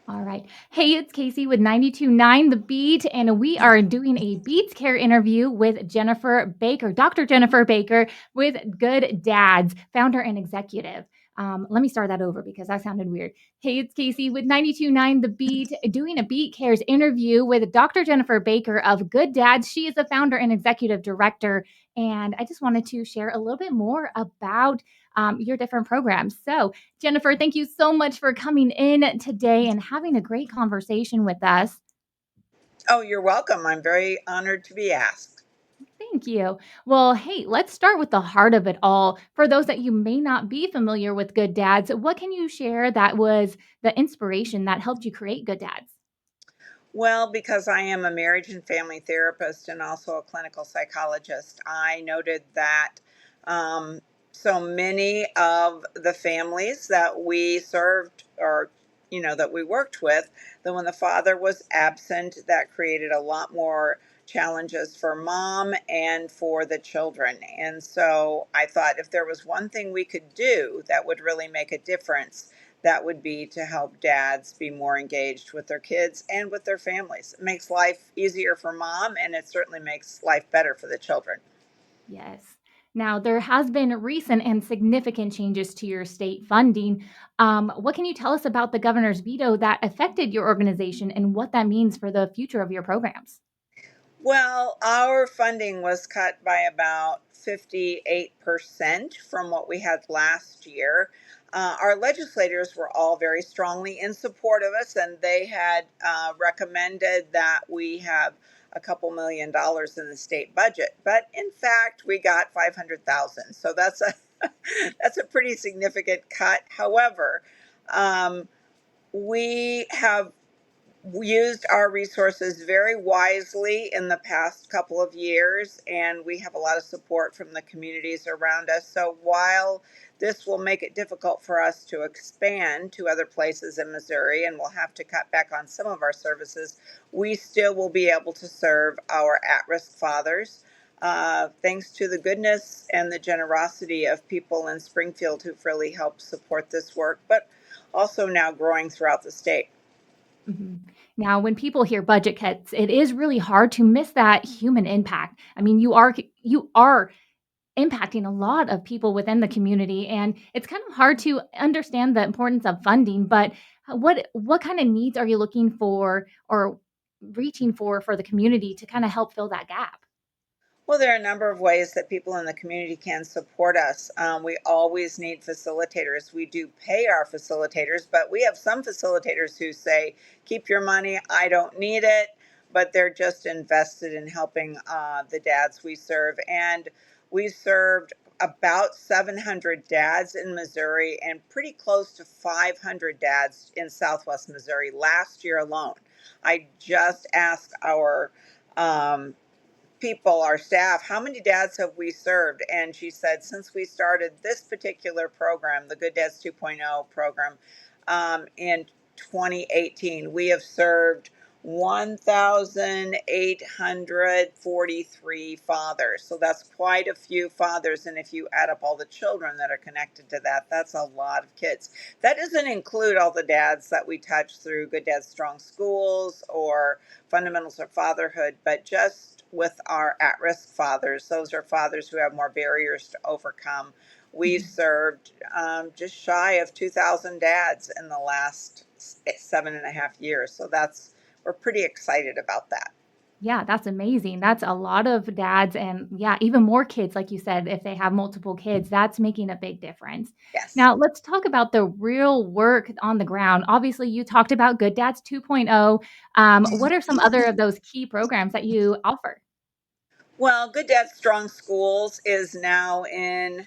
All right. Hey, it's Casey with 92.9 The Beat, and we are doing a Beats Care interview with Jennifer Baker, Dr. Jennifer Baker with Good Dads, founder and executive. Let me start that over because that sounded weird. Hey, it's Casey with 92.9 The Beat, doing a Beat Cares interview with Dr. Jennifer Baker of Good Dads. She is the founder and executive director. And I just wanted to share a little bit more about your different programs. So, Jennifer, thank you so much for coming in today and having a great conversation with us. Oh, you're welcome. I'm very honored to be asked. Thank you. Well, hey, let's start with the heart of it all. For those that you may not be familiar with Good Dads, what can you share that was the inspiration that helped you create Good Dads? Well, because I am a marriage and family therapist and also a clinical psychologist, I noted that um, so many of the families that we served or that we worked with, that when the father was absent, that created a lot more challenges for mom and for the children. And so I thought if there was one thing we could do that would really make a difference, that would be to help dads be more engaged with their kids and with their families. It makes life easier for mom, and it certainly makes life better for the children. Yes. Now, there has been recent and significant changes to your state funding. What can you tell us about the governor's veto that affected your organization and what that means for the future of your programs? Well, our funding was cut by about 58% from what we had last year. Our legislators were all very strongly in support of us, and they had recommended that we have a couple $1 million in the state budget. But in fact, we got 500,000. So that's a that's a pretty significant cut. However, um, we have used our resources very wisely in the past couple of years, and we have a lot of support from the communities around us. So while this will make it difficult for us to expand to other places in Missouri, and we'll have to cut back on some of our services, we still will be able to serve our at risk fathers. Thanks to the goodness and the generosity of people in Springfield who've really helped support this work, but also now growing throughout the state. Mhm. Now, when people hear budget cuts, it is really hard to miss that human impact. I mean, you are impacting a lot of people within the community, and it's kind of hard to understand the importance of funding. But what kind of needs are you looking for or reaching for the community to kind of help fill that gap? Well, there are a number of ways that people in the community can support us. We always need facilitators. We do pay our facilitators, but we have some facilitators who say, keep your money, I don't need it, but they're just invested in helping the dads we serve. And we served about 700 dads in Missouri and pretty close to 500 dads in Southwest Missouri last year alone. I just asked um, people, our staff, how many dads have we served? And she said, since we started this particular program, the Good Dads 2.0 program, in 2018, we have served 1,843 fathers. So that's quite a few fathers. And if you add up all the children that are connected to that, that's a lot of kids. That doesn't include all the dads that we touch through Good Dads Strong Schools or Fundamentals of Fatherhood, but just with our at risk fathers, those are fathers who have more barriers to overcome. We've Mhm. served just shy of 2,000 dads in the last 7.5 years. So we're pretty excited about that. Yeah, that's amazing. That's a lot of dads and yeah, even more kids, like you said, if they have multiple kids, that's making a big difference. Yes. Now, let's talk about the real work on the ground. Obviously, you talked about Good Dads 2.0. What are some other of those key programs that you offer? Well, Good Dads Strong Schools is now in,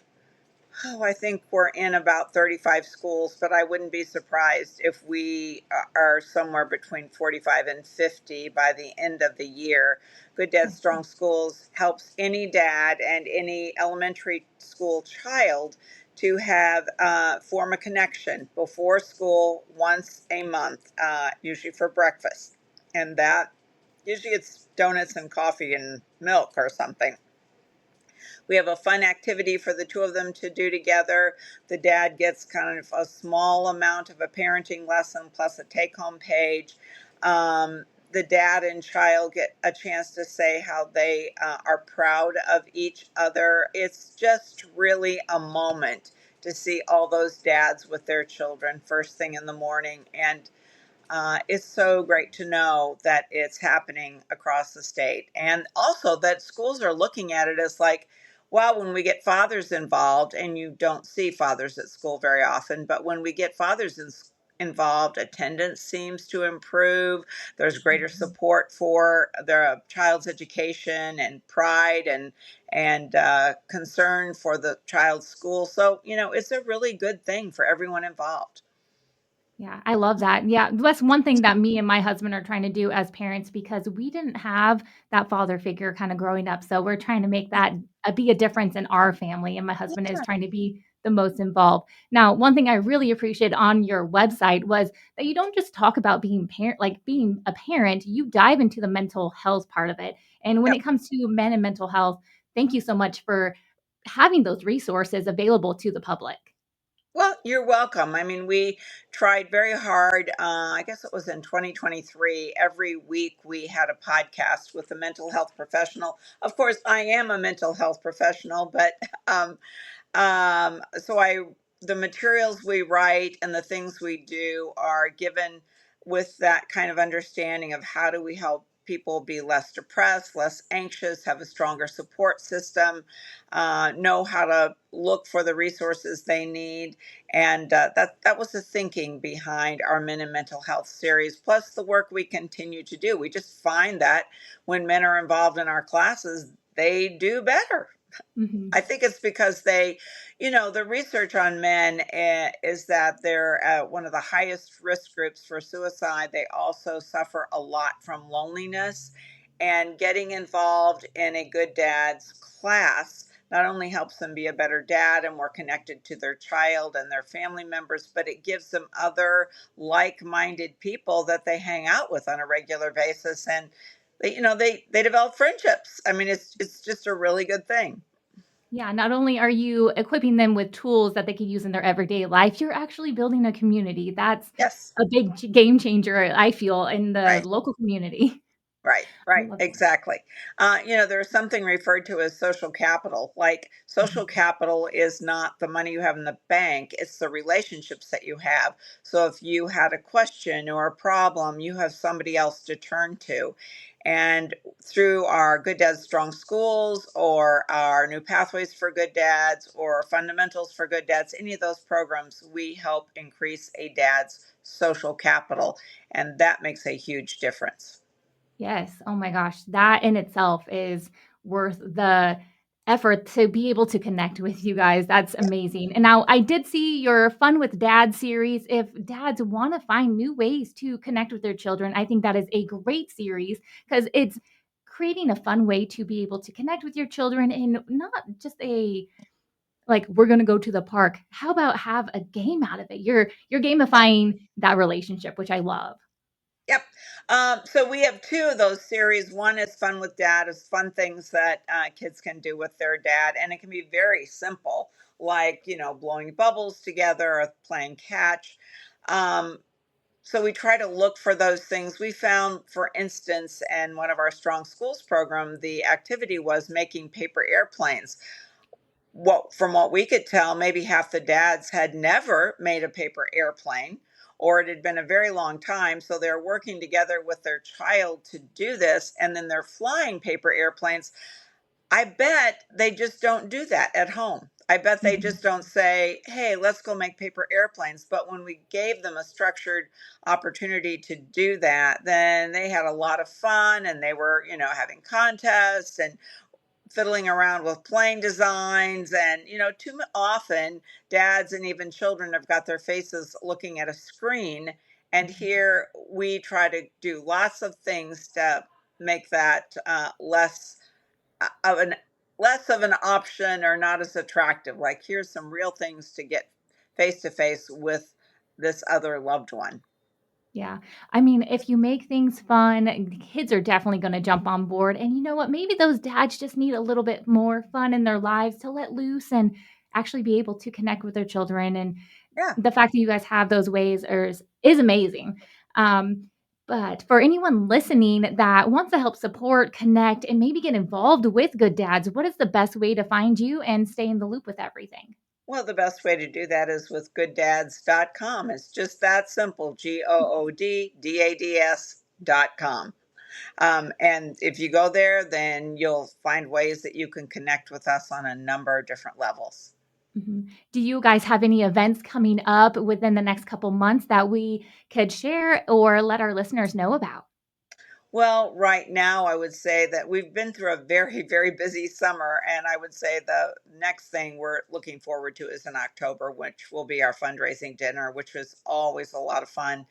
oh, I think we're in about 35 schools, but I wouldn't be surprised if we are somewhere between 45 and 50 by the end of the year. Good Dad Strong Schools helps any dad and any elementary school child to have form a connection before school once a month, usually for breakfast, and that usually it's donuts and coffee and milk or something. We have a fun activity for the two of them to do together. The dad gets kind of a small amount of a parenting lesson plus a take home page. The dad and child get a chance to say how they are proud of each other. It's just really a moment to see all those dads with their children first thing in the morning. And it's so great to know that it's happening across the state. And also that schools are looking at it as like, wow, when we get fathers involved, and you don't see fathers at school very often, but when we get involved, attendance seems to improve. There's greater Mhm. support for their child's education and pride and concern for the child's school. So, it's a really good thing for everyone involved. Yeah, I love that. Yeah, that's one thing that me and my husband are trying to do as parents because we didn't have that father figure kinda growing up, so we're trying to make that be a difference in our family, and my husband is trying to be the most involved. Now, one thing I really appreciate on your website was that you don't just talk about being a parent, you dive into the mental health part of it, and when Yep. it comes to men and mental health, thank you so much for having those resources available to the public. Well, you're welcome. I mean, we tried very hard. I guess it was in 2023. Every week we had a podcast with a mental health professional. Of course, I am a mental health professional, but um, so the materials we write and the things we do are given with that kind of understanding of how do we help people be less depressed, less anxious, have a stronger support system, know how to look for the resources they need, and that was the thinking behind our Men in Mental Health series. Plus the work we continue to do. We just find that when men are involved in our classes, they do better. Mhm. I think it's because the research on men is that they're one of the highest risk groups for suicide. They also suffer a lot from loneliness. And getting involved in a Good Dad's class not only helps them be a better dad and more connected to their child and their family members, but it gives them other like minded people that they hang out with on a regular basis. And they develop friendships. I mean, it's just a really good thing. Yeah, not only are you equipping them with tools that they can use in their everyday life, you're actually building a community. That's Yes. a big game changer, I feel, in the Right. local community. Right, I right, love that. exactly. There's something referred to as social capital. Like social Mhm, capital is not the money you have in the bank, it's the relationships that you have. So if you had a question or a problem, you have somebody else to turn to. And through our Good Dads Strong Schools or our New Pathways for Good Dads or Fundamentals for Good Dads, any of those programs, we help increase a dad's social capital. And that makes a huge difference. yes, oh my gosh, that in itself is worth the effort to be able to connect with you guys, that's amazing, and now I did see your Fun with Dad series. If dads wanna find new ways to connect with their children, I think that is a great series because it's creating a fun way to be able to connect with your children and not just a like, "We're gonna go to the park." How about have a game out of it? You're gamifying that relationship, which I love. Yep. So we have two of those series. One is Fun with Dad, is fun things that kids can do with their dad, and it can be very simple, like blowing bubbles together or playing catch. Um, so we try to look for those things. We found, for instance, in one of our Strong Schools program, the activity was making paper airplanes. From what we could tell, maybe half the dads had never made a paper airplane, or it had been a very long time. So they're working together with their child to do this, and then they're flying paper airplanes. I bet they just don't do that at home. I bet they Mhm. just don't say, hey, let's go make paper airplanes. But when we gave them a structured opportunity to do that, then they had a lot of fun, and they were, having contests and fiddling around with plane designs. And too often dads and even children have got their faces looking at a screen, and Mhm. here we try to do lots of things to make that of an less of an option, or not as attractive. Like, here's some real things to get face to face with this other loved one. Yeah. I mean, if you make things fun, kids are definitely gonna jump on board, and you know what? Maybe those dads just need a little bit more fun in their lives to let loose and actually be able to connect with their children, and Yeah. the fact that you guys have those ways is amazing. Um, but for anyone listening that wants to help support, connect, and maybe get involved with Good Dads, what is the best way to find you and stay in the loop with everything? Well, the best way to do that is with gooddads.com. It's just that simple, GOODDADS.com. And if you go there, then you'll find ways that you can connect with us on a number of different levels. Mhm. Do you guys have any events coming up within the next couple months that we could share or let our listeners know about? Well, right now, I would say that we've been through a very, very busy summer. And I would say the next thing we're looking forward to is in October, which will be our fundraising dinner, which was always a lot of fun.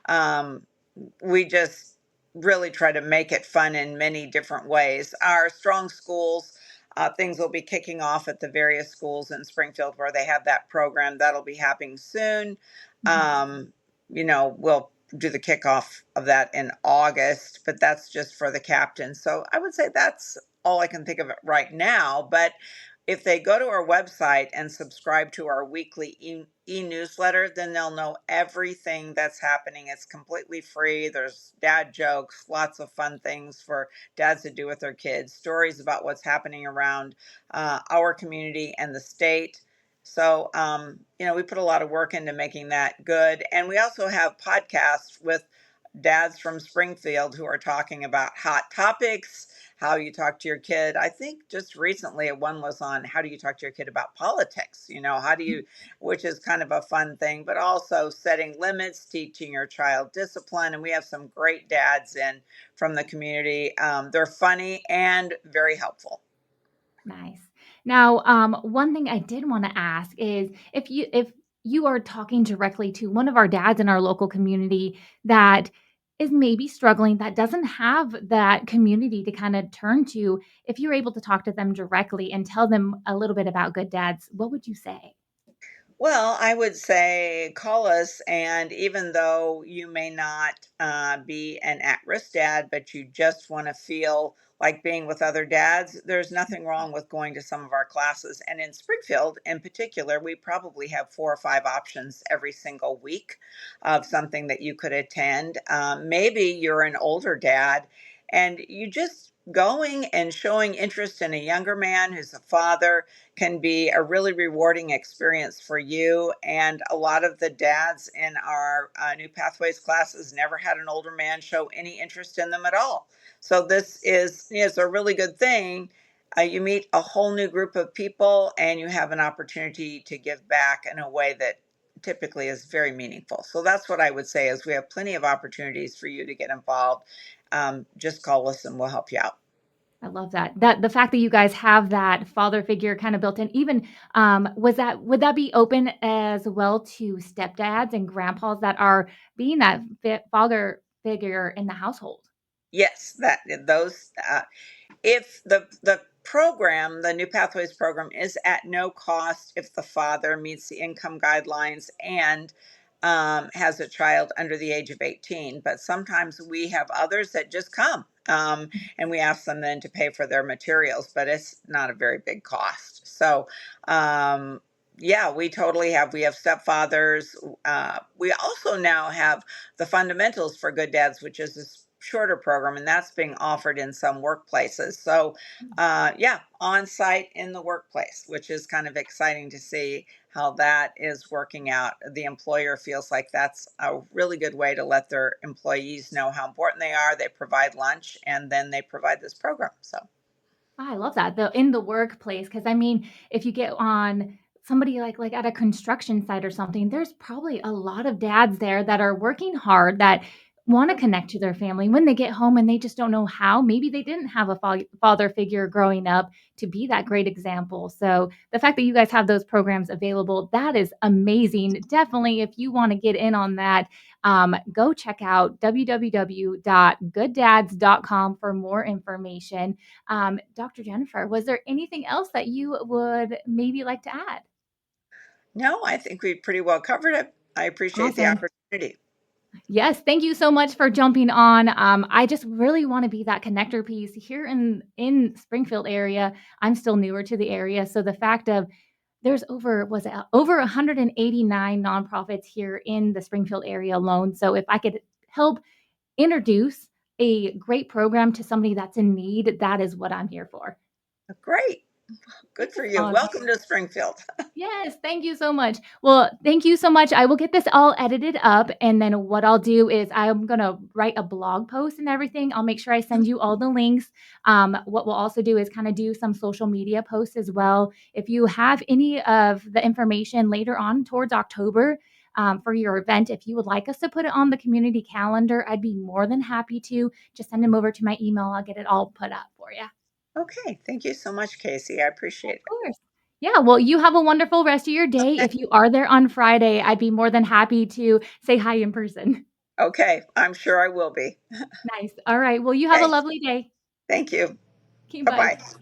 Um, we just really try to make it fun in many different ways. Our strong schools, things will be kicking off at the various schools in Springfield where they have that program. That'll be happening soon. Mhm. Um, we'll do the kickoff of that in August, but that's just for the captain. So I would say that's all I can think of it right now. But if they go to our website and subscribe to our weekly newsletter, then they'll know everything that's happening. It's completely free. There's dad jokes, lots of fun things for dads to do with their kids, stories about what's happening around our community and the state. So, we put a lot of work into making that good. And we also have podcasts with dads from Springfield who are talking about hot topics, how you talk to your kid. I think just recently one was on how do you talk to your kid about politics, how do you, which is kind of a fun thing, but also setting limits, teaching your child discipline. And we have some great dads in from the community. They're funny and very helpful. Nice. Now, one thing I did wanna ask is if you are talking directly to one of our dads in our local community that is maybe struggling, that doesn't have that community to kinda turn to, if you're able to talk to them directly and tell them a little bit about Good Dads, what would you say? Well, I would say call us, and even though you may not be an at risk dad, but you just want to feel like being with other dads, there's nothing wrong with going to some of our classes. And in Springfield, in particular, we probably have 4 or 5 options every single week of something that you could attend. Maybe you're an older dad and you just going and showing interest in a younger man who's a father can be a really rewarding experience for you. And a lot of the dads in our New Pathways classes never had an older man show any interest in them at all. So this is a really good thing. You meet a whole new group of people, and you have an opportunity to give back in a way that typically is very meaningful. So that's what I would say is we have plenty of opportunities for you to get involved. Just call us and we'll help you out. I love that. The fact that you guys have that father figure kinda built in, even, would that be open as well to stepdads and grandpas that are being that father figure in the household? Yes, that those if the program, the New Pathways program, is at no cost if the father meets the income guidelines and has a child under the age of 18. But sometimes we have others that just come, and we ask them then to pay for their materials, but it's not a very big cost. So, yeah, we totally have. We have stepfathers. We also now have the fundamentals for good dads, which is this shorter program, and that's being offered in some workplaces. So, yeah, on site in the workplace, which is kind of exciting to see how that is working out. The employer feels like that's a really good way to let their employees know how important they are. They provide lunch and then they provide this program. So, I love that, in the workplace, because I mean, if you get on somebody like at a construction site or something, there's probably a lot of dads there that are working hard that wanna connect to their family when they get home and they just don't know how. Maybe they didn't have a father figure growing up to be that great example. So, the fact that you guys have those programs available, that is amazing. Definitely, if you wanna get in on that, go check out www.gooddads.com for more information. Dr. Jennifer, was there anything else that you would maybe like to add? no, I think we pretty well covered it. I appreciate the Awesome. opportunity. Yes, thank you so much for jumping on. I just really want to be that connector piece here in Springfield area. I'm still newer to the area, so the fact of there's over 189 nonprofits here in the Springfield area alone. So if I could help introduce a great program to somebody that's in need, that is what I'm here for. Great. Good Yes, for you. awesome. Welcome to Springfield. Yes, thank you so much. Well, thank you so much. I will get this all edited up, and then what I'll do is I'm gonna write a blog post and everything. I'll make sure I send you all the links. What we'll also do is kind of do some social media posts as well. If you have any of the information later on towards October for your event, if you would like us to put it on the community calendar, I'd be more than happy to. Just send them over to my email. I'll get it all put up for you. Okay. Thank you so much, Casey. I Of appreciate it. course. Yeah, well, you have a wonderful rest of your day. If you are there on Friday, I'd be more than happy to say hi in person. Okay. I'm sure I will be. Nice. All right. Well, you have a Okay. lovely day. Thank you. Okay, Bye bye. bye.